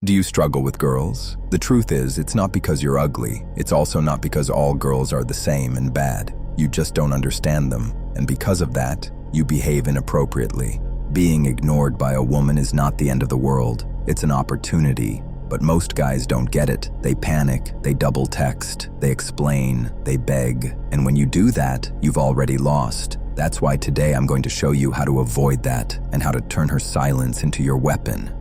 Do you struggle with girls? The truth is, it's not because you're ugly. It's also not because all girls are the same and bad. You just don't understand them, and because of that, you behave inappropriately. Being ignored by a woman is not the end of the world. It's an opportunity. But most guys don't get it. They panic, they double text, they explain, they beg, and when you do that, you've already lost. That's why today I'm going to show you how to avoid that and how to turn her silence into your weapon.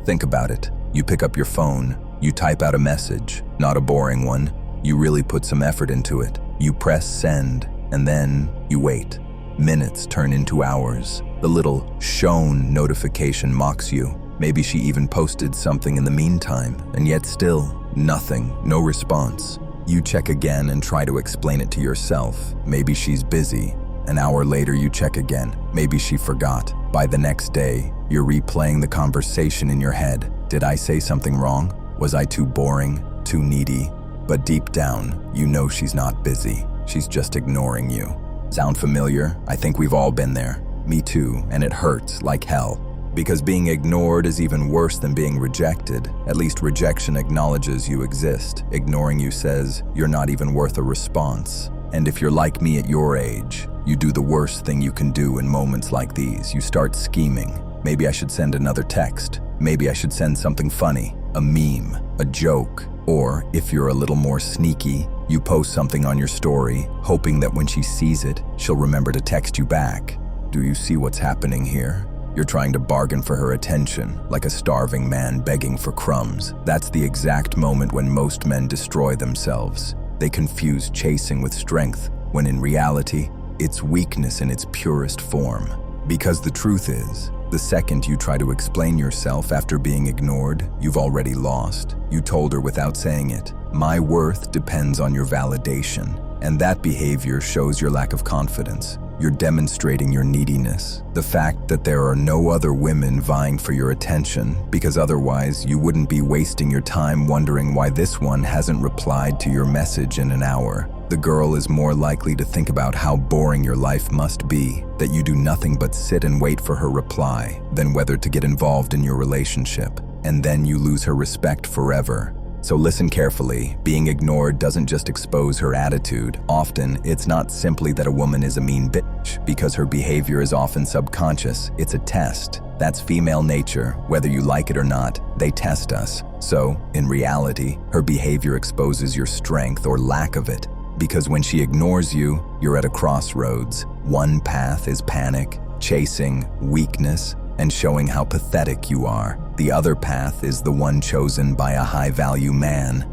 Think about it. You pick up your phone, you type out a message, not a boring one. You really put some effort into it. You press send, and then you wait. Minutes turn into hours. The little shown notification mocks you. Maybe she even posted something in the meantime, and yet still, nothing, no response. You check again and try to explain it to yourself. Maybe she's busy. An hour later, you check again. Maybe she forgot. By the next day, you're replaying the conversation in your head. Did I say something wrong? Was I too boring? Too needy? But deep down, you know she's not busy. She's just ignoring you. Sound familiar? I think we've all been there. Me too, and it hurts like hell. Because being ignored is even worse than being rejected. At least rejection acknowledges you exist. Ignoring you says you're not even worth a response. And if you're like me at your age, you do the worst thing you can do in moments like these. You start scheming. Maybe I should send another text. Maybe I should send something funny, a meme, a joke. Or, if you're a little more sneaky, you post something on your story, hoping that when she sees it, she'll remember to text you back. Do you see what's happening here? You're trying to bargain for her attention, like a starving man begging for crumbs. That's the exact moment when most men destroy themselves. They confuse chasing with strength, when in reality, it's weakness in its purest form. Because the truth is, the second you try to explain yourself after being ignored, you've already lost. You told her without saying it, "My worth depends on your validation." And that behavior shows your lack of confidence. You're demonstrating your neediness, the fact that there are no other women vying for your attention, because otherwise you wouldn't be wasting your time wondering why this one hasn't replied to your message in an hour. The girl is more likely to think about how boring your life must be, that you do nothing but sit and wait for her reply, than whether to get involved in your relationship. And then you lose her respect forever. So listen carefully. Being ignored doesn't just expose her attitude. Often, it's not simply that a woman is a mean bitch, because her behavior is often subconscious. It's a test. That's female nature. Whether you like it or not, they test us. So, in reality, her behavior exposes your strength or lack of it. Because when she ignores you, you're at a crossroads. One path is panic, chasing, weakness, and showing how pathetic you are. The other path is the one chosen by a high-value man.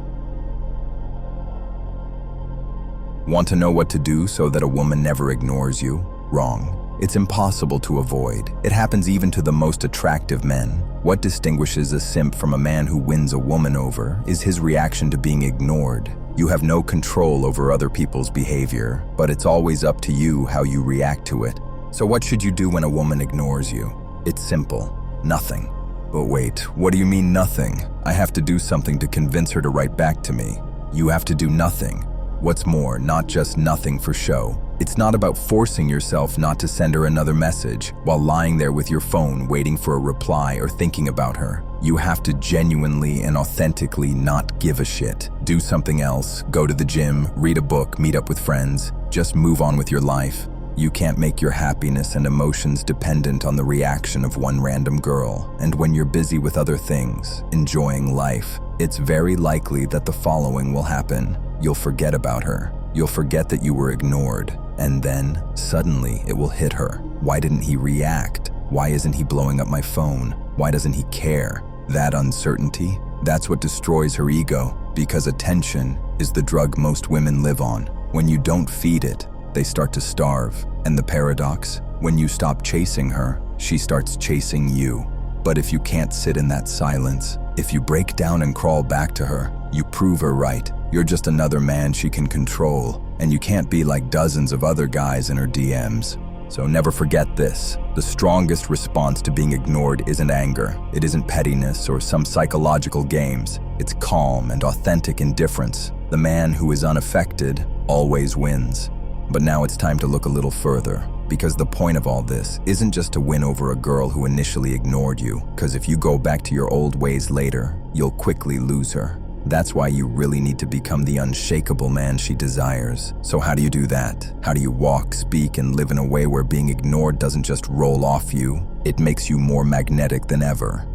Want to know what to do so that a woman never ignores you? Wrong. It's impossible to avoid. It happens even to the most attractive men. What distinguishes a simp from a man who wins a woman over is his reaction to being ignored. You have no control over other people's behavior, but it's always up to you how you react to it. So what should you do when a woman ignores you? It's simple. Nothing. But wait, what do you mean nothing? I have to do something to convince her to write back to me. You have to do nothing. What's more, not just nothing for show. It's not about forcing yourself not to send her another message while lying there with your phone waiting for a reply or thinking about her. You have to genuinely and authentically not give a shit. Do something else, go to the gym, read a book, meet up with friends. Just move on with your life. You can't make your happiness and emotions dependent on the reaction of one random girl. And when you're busy with other things, enjoying life, it's very likely that the following will happen. You'll forget about her. You'll forget that you were ignored. And then, suddenly, it will hit her. Why didn't he react? Why isn't he blowing up my phone? Why doesn't he care? That uncertainty, that's what destroys her ego. Because attention is the drug most women live on. When you don't feed it, they start to starve. And the paradox, when you stop chasing her, she starts chasing you. But if you can't sit in that silence, if you break down and crawl back to her, you prove her right. You're just another man she can control, and you can't be like dozens of other guys in her DMs. So never forget this. The strongest response to being ignored isn't anger. It isn't pettiness or some psychological games. It's calm and authentic indifference. The man who is unaffected always wins. But now it's time to look a little further. Because the point of all this isn't just to win over a girl who initially ignored you, because if you go back to your old ways later, you'll quickly lose her. That's why you really need to become the unshakable man she desires. So how do you do that? How do you walk, speak, and live in a way where being ignored doesn't just roll off you? It makes you more magnetic than ever.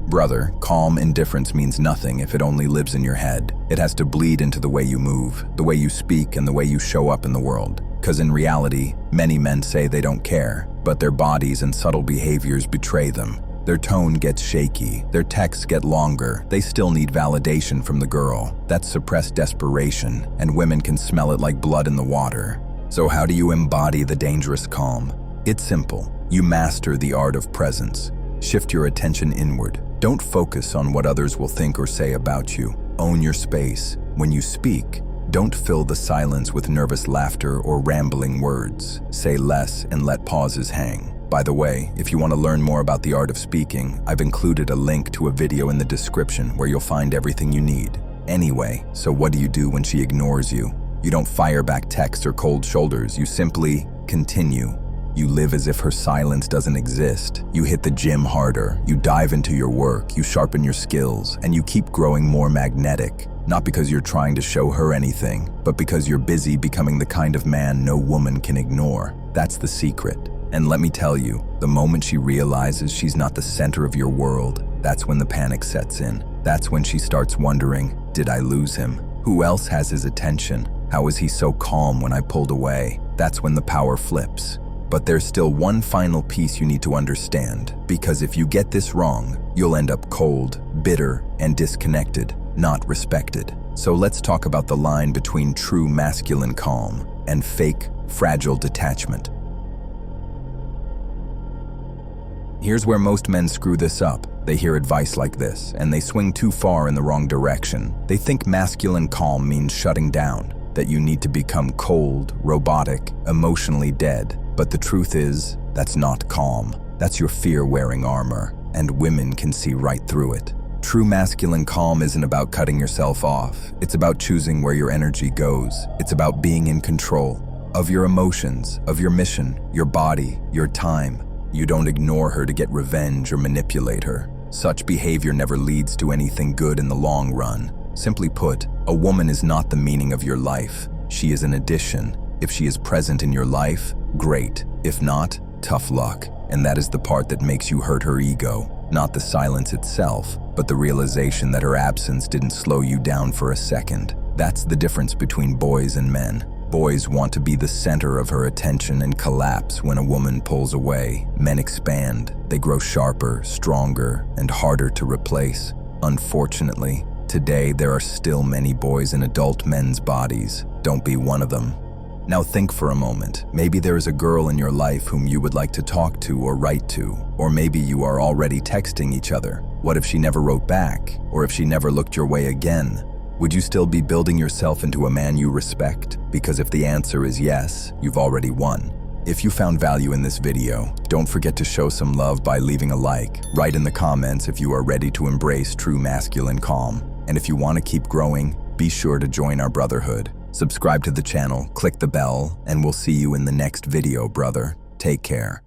Brother, calm indifference means nothing if it only lives in your head. It has to bleed into the way you move, the way you speak, and the way you show up in the world. Because in reality, many men say they don't care, but their bodies and subtle behaviors betray them. Their tone gets shaky, their texts get longer, they still need validation from the girl. That's suppressed desperation, and women can smell it like blood in the water. So how do you embody the dangerous calm? It's simple. You master the art of presence. Shift your attention inward. Don't focus on what others will think or say about you. Own your space. When you speak, don't fill the silence with nervous laughter or rambling words. Say less and let pauses hang. By the way, if you want to learn more about the art of speaking, I've included a link to a video in the description where you'll find everything you need. Anyway, so what do you do when she ignores you? You don't fire back texts or cold shoulders. You simply continue. You live as if her silence doesn't exist. You hit the gym harder, you dive into your work, you sharpen your skills, and you keep growing more magnetic. Not because you're trying to show her anything, but because you're busy becoming the kind of man no woman can ignore. That's the secret. And let me tell you, the moment she realizes she's not the center of your world, that's when the panic sets in. That's when she starts wondering, did I lose him? Who else has his attention? How was he so calm when I pulled away? That's when the power flips. But there's still one final piece you need to understand, because if you get this wrong, you'll end up cold, bitter, and disconnected, not respected. So let's talk about the line between true masculine calm and fake, fragile detachment. Here's where most men screw this up. They hear advice like this, and they swing too far in the wrong direction. They think masculine calm means shutting down, that you need to become cold, robotic, emotionally dead. But the truth is, that's not calm. That's your fear wearing armor, and women can see right through it. True masculine calm isn't about cutting yourself off. It's about choosing where your energy goes. It's about being in control of your emotions, of your mission, your body, your time. You don't ignore her to get revenge or manipulate her. Such behavior never leads to anything good in the long run. Simply put, a woman is not the meaning of your life. She is an addition. If she is present in your life, great. If not, tough luck. And that is the part that makes you hurt her ego. Not the silence itself, but the realization that her absence didn't slow you down for a second. That's the difference between boys and men. Boys want to be the center of her attention and collapse when a woman pulls away. Men expand. They grow sharper, stronger, and harder to replace. Unfortunately, today there are still many boys in adult men's bodies. Don't be one of them. Now think for a moment. Maybe there is a girl in your life whom you would like to talk to or write to. Or maybe you are already texting each other. What if she never wrote back? Or if she never looked your way again? Would you still be building yourself into a man you respect? Because if the answer is yes, you've already won. If you found value in this video, don't forget to show some love by leaving a like. Write in the comments if you are ready to embrace true masculine calm. And if you want to keep growing, be sure to join our brotherhood. Subscribe to the channel, click the bell, and we'll see you in the next video, brother. Take care.